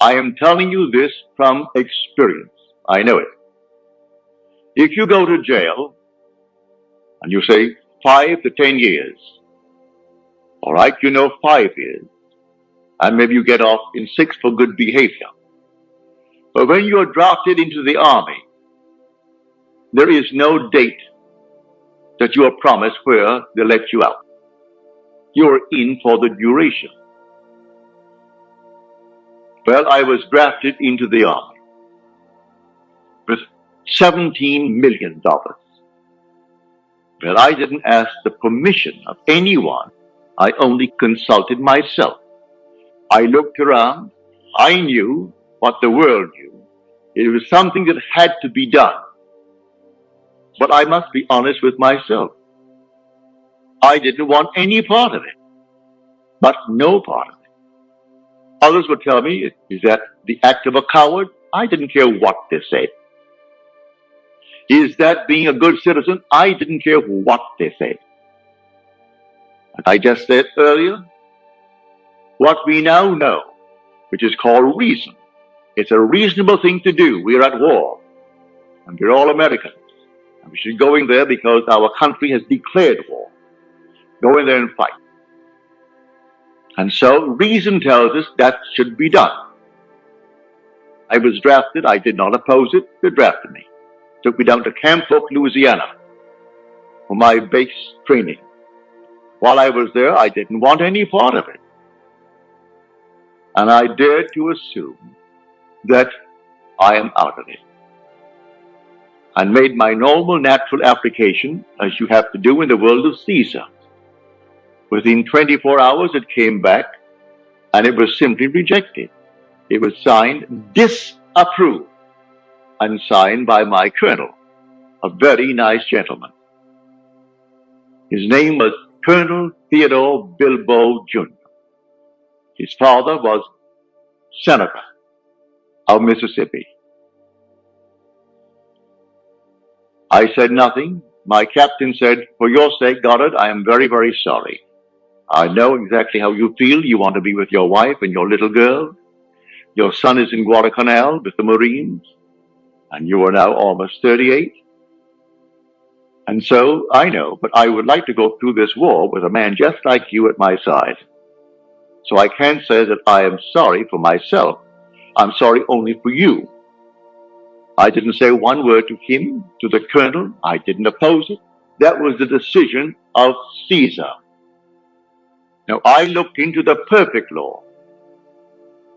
I am telling you this from experience. I know it. If you go to jail and you say 5 to 10 years, all right, 5 years, and maybe you get off in 6 for good behavior. But when you are drafted into the army, there is no date that you are promised where they let you out. You're in for the duration. Well, I was drafted into the army with $17 million. Well, I didn't ask the permission of anyone. I only consulted myself. I looked around. I knew what the world knew. It was something that had to be done. But I must be honest with myself. I didn't want any part of it, but no part of it. Others would tell me, is that the act of a coward? I didn't care what they said. Is that being a good citizen? I didn't care what they said. And I just said earlier, what we now know, which is called reason. It's a reasonable thing to do. We're at war, and we're all Americans. And we should go in there because our country has declared war. Go in there and fight. And so reason tells us that should be done. I was drafted. I did not oppose it. They drafted me. Took me down to Camp Hook, Louisiana for my base training. While I was there, I didn't want any part of it. And I dared to assume that I am out of it. And made my normal natural application, as you have to do in the world of Caesar. Within 24 hours, it came back, and it was simply rejected. It was signed, disapproved, and signed by my colonel, a very nice gentleman. His name was Colonel Theodore Bilbo Jr. His father was Senator of Mississippi. I said nothing. My captain said, for your sake, Goddard, I am very, very sorry. I know exactly how you feel. You want to be with your wife and your little girl. Your son is in Guadalcanal with the Marines, and you are now almost 38. And so, I know, but I would like to go through this war with a man just like you at my side. So I can't say that I am sorry for myself. I'm sorry only for you. I didn't say one word to him, to the colonel. I didn't oppose it. That was the decision of Caesar. Now, I looked into the perfect law,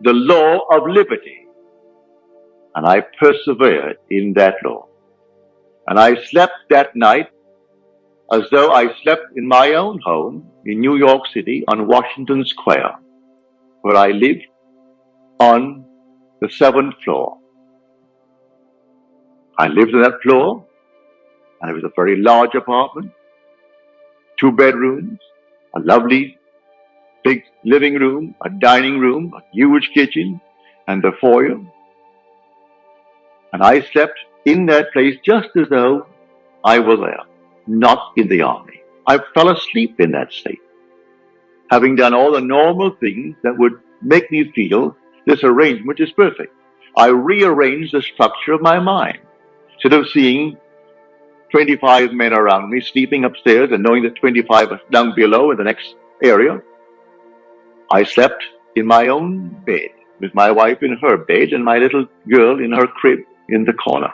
the law of liberty, and I persevered in that law. And I slept that night as though I slept in my own home in New York City on Washington Square, where I lived on the 7th floor. I lived on that floor, and it was a very large apartment, 2 bedrooms, a lovely big living room, a dining room, a huge kitchen, and the foyer. And I slept in that place just as though I was there, not in the army. I fell asleep in that state, having done all the normal things that would make me feel this arrangement is perfect. I rearranged the structure of my mind. Instead of seeing 25 men around me sleeping upstairs and knowing that 25 are down below in the next area, I slept in my own bed, with my wife in her bed and my little girl in her crib in the corner.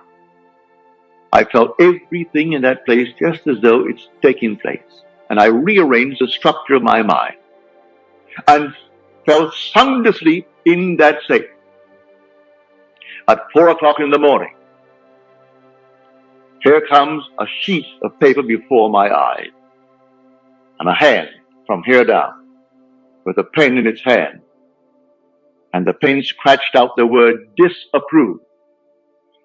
I felt everything in that place just as though it's taking place. And I rearranged the structure of my mind and fell sound asleep in that state. At 4 o'clock in the morning, here comes a sheet of paper before my eyes, and a hand from here down with a pen in its hand, and the pen scratched out the word disapprove,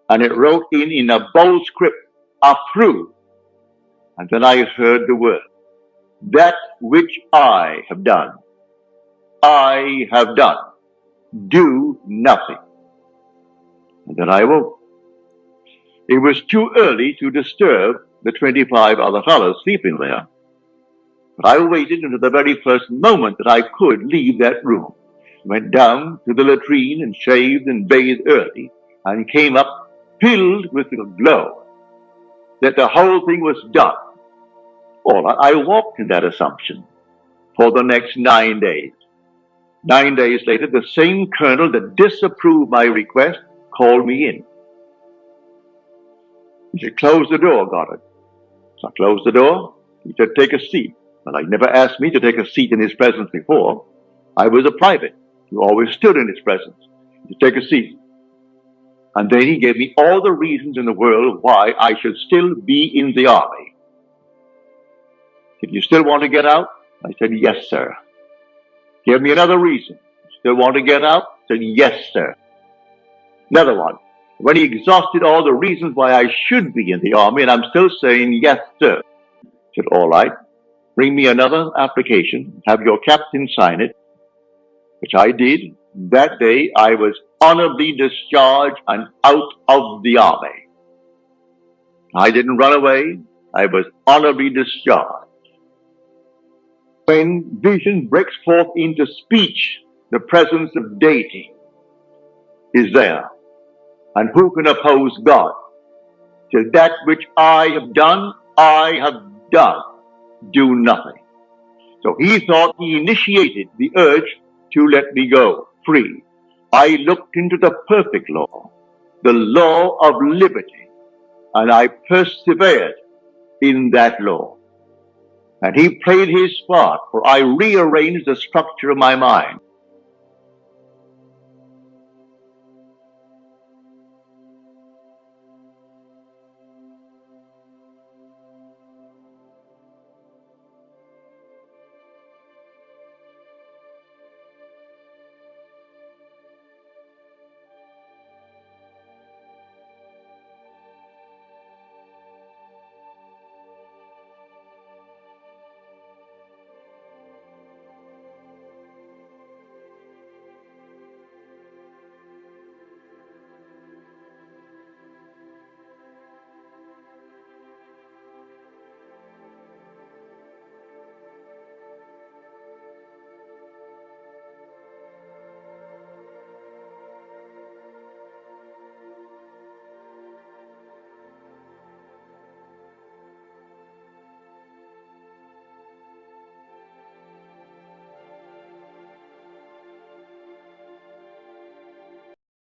and it wrote in a bold script, approve. And then I heard the word, that which I have done, do nothing. And then I woke. It was too early to disturb the 25 other fellows sleeping there, but I waited until the very first moment that I could leave that room. went down to the latrine and shaved and bathed early, and came up filled with a glow that the whole thing was done. Well, I walked in that assumption for the next 9 days. 9 days later, the same colonel that disapproved my request called me in. He said, "Close the door, Goddard." So I closed the door. He said, "Take a seat." Well, he never asked me to take a seat in his presence before. I was a private who always stood in his presence. He said, "Take a seat." And then he gave me all the reasons in the world why I should still be in the army. He said, "You still want to get out?" I said, "Yes, sir." Give me another reason. "Still want to get out?" I said, "Yes, sir." Another one. When he exhausted all the reasons why I should be in the army, and I'm still saying, "Yes, sir," I said, "All right, bring me another application, have your captain sign it," which I did. That day, I was honorably discharged and out of the army. I didn't run away. I was honorably discharged. When vision breaks forth into speech, the presence of deity is there. And who can oppose God? Till that which I have done, I have done. Do nothing. So he thought he initiated the urge to let me go free. I looked into the perfect law, the law of liberty, and I persevered in that law. And he played his part, for I rearranged the structure of my mind.